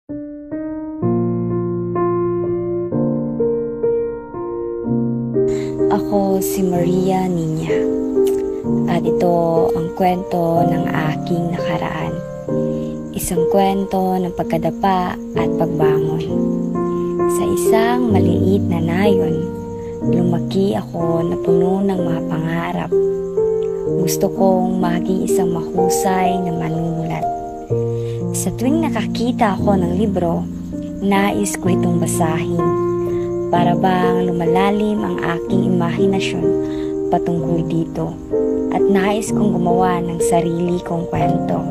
Ako si Maria Nina at ito ang kwento ng aking nakaraan. Isang kwento ng pagkadapa at pagbangon. Sa isang maliit na nayon, lumaki ako na puno ng mga pangarap. Gusto kong maging isang mahusay na manunulat. Sa tuwing nakakita ako ng libro, nais ko itong basahin. Para bang lumalalim ang aking imahinasyon patungkol dito at nais kong gumawa ng sarili kong kwento.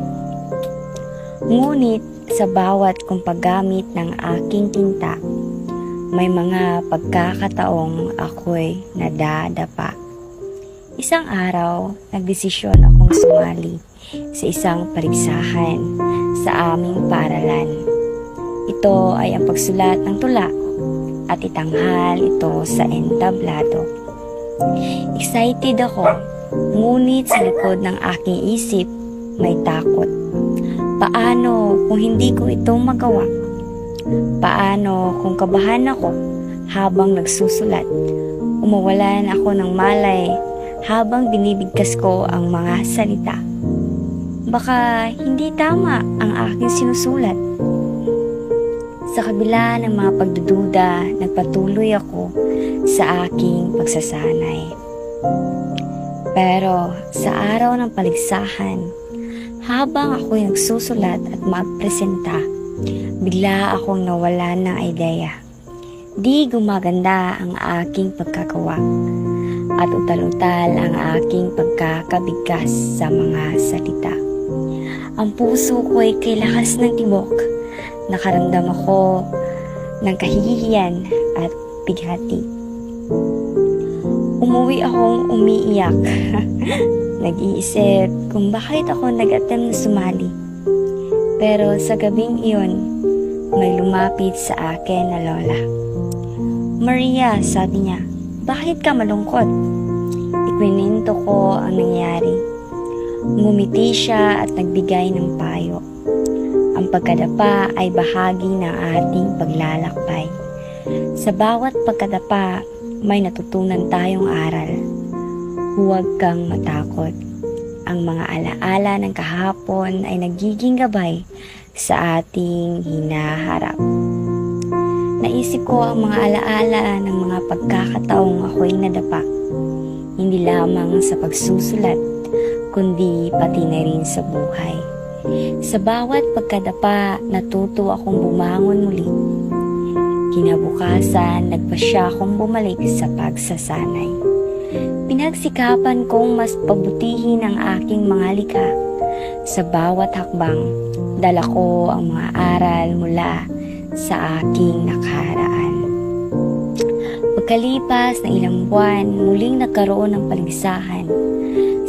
Ngunit sa bawat kong paggamit ng aking tinta, may mga pagkakataong ako'y nadadapa. Isang araw, nagdesisyon akong sumali sa isang paligsahan sa aming paaralan. Ito ay ang pagsulat ng tula at itanghal ito sa entablado. Excited ako, ngunit sa likod ng aking isip may takot. Paano kung hindi ko ito magawa? Paano kung kabahan ako habang nagsusulat? Umawalan ako ng malay habang binibigkas ko ang mga salita. Baka hindi tama ang aking sinusulat. Sa kabila ng mga pagdududa, nagpatuloy ako sa aking pagsasanay. Pero sa araw ng paligsahan, habang ako'y nagsusulat at magpresenta, bigla akong nawalan ng ideya. Di gumaganda ang aking pagkagawa at utal-utal ang aking pagkakabigkas sa mga salita. Ang puso ko'y kay lakas ng tibok. Nakaramdam ako ng kahihiyan at bighati. Umuwi akong umiiyak. Nag-iisip kung bakit ako nag-attempt na sumali. Pero sa gabing iyon, may lumapit sa akin na lola. Maria, sabi niya, bakit ka malungkot? Ikwinento ko ang nangyari. Ngumiti siya at nagbigay ng payo. Ang pagkadapa ay bahagi ng ating paglalakbay. Sa bawat pagkadapa, may natutunan tayong aral. Huwag kang matakot. Ang mga alaala ng kahapon ay nagiging gabay sa ating hinaharap. Naisip ko ang mga alaala ng mga pagkakataong ako'y nadapa. Hindi lamang sa pagsusulat, kundi pati na rin sa buhay. Sa bawat pagkadapa, natuto akong bumangon muli. Kinabukasan, nagpasya akong bumalik sa pagsasanay. Pinagsikapan kong mas pabutihin ang aking mga likha. Sa bawat hakbang, dala ko ang mga aral mula sa aking nakaraan. Pagkalipas ng ilang buwan, muling nagkaroon ng paligsahan.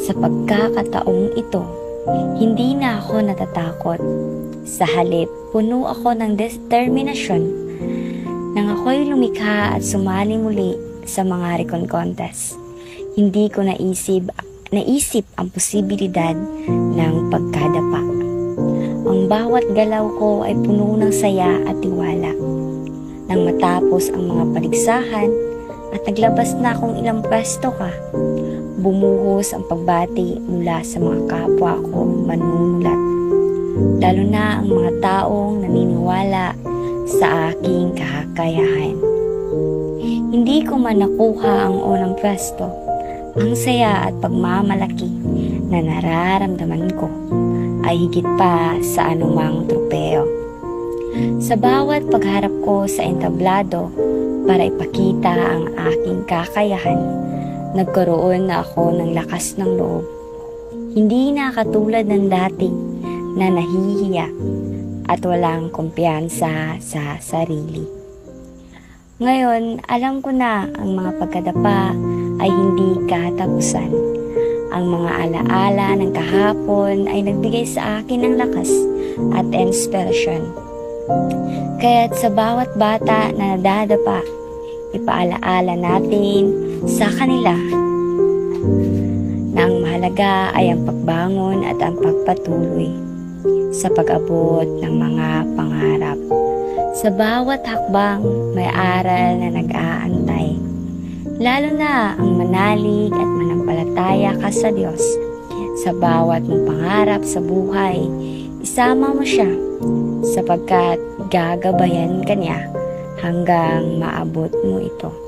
Sa pagkakataong ito, hindi na ako natatakot. Sa halip, puno ako ng determinasyon nang ako'y lumikha at sumali muli sa mga recon contest. Hindi ko naisip ang posibilidad ng pagkadapa. Ang bawat galaw ko ay puno ng saya at tiwala. Nang matapos ang mga paligsahan at naglabas na akong ilang pwesto ka, bumuhos ang pagbati mula sa mga kapwa ko manunulat. Lalo na ang mga taong naniniwala sa aking kakayahan. Hindi ko man nakuha ang unang pwesto, ang saya at pagmamalaki na nararamdaman ko ay higit pa sa anumang tropeo. Sa bawat pagharap ko sa entablado para ipakita ang aking kakayahan, nagkaroon na ako ng lakas ng loob. Hindi na katulad ng dati na nahihiya at walang kumpiyansa sa sarili. Ngayon, alam ko na ang mga pagkadapa ay hindi katapusan. Ang mga alaala ng kahapon ay nagbigay sa akin ng lakas at inspirasyon. Kaya't sa bawat bata na nadadapa, ipaalaala natin sa kanila na ang mahalaga ay ang pagbangon at ang pagpatuloy. sa pag-abot ng mga pangarap. Sa bawat hakbang, may aral na nag-aantay. Lalo na ang manalig at manampalataya ka sa Diyos. Sa bawat mong pangarap sa buhay, isama mo siya sapagkat gagabayan ka niya hanggang maabot mo ito.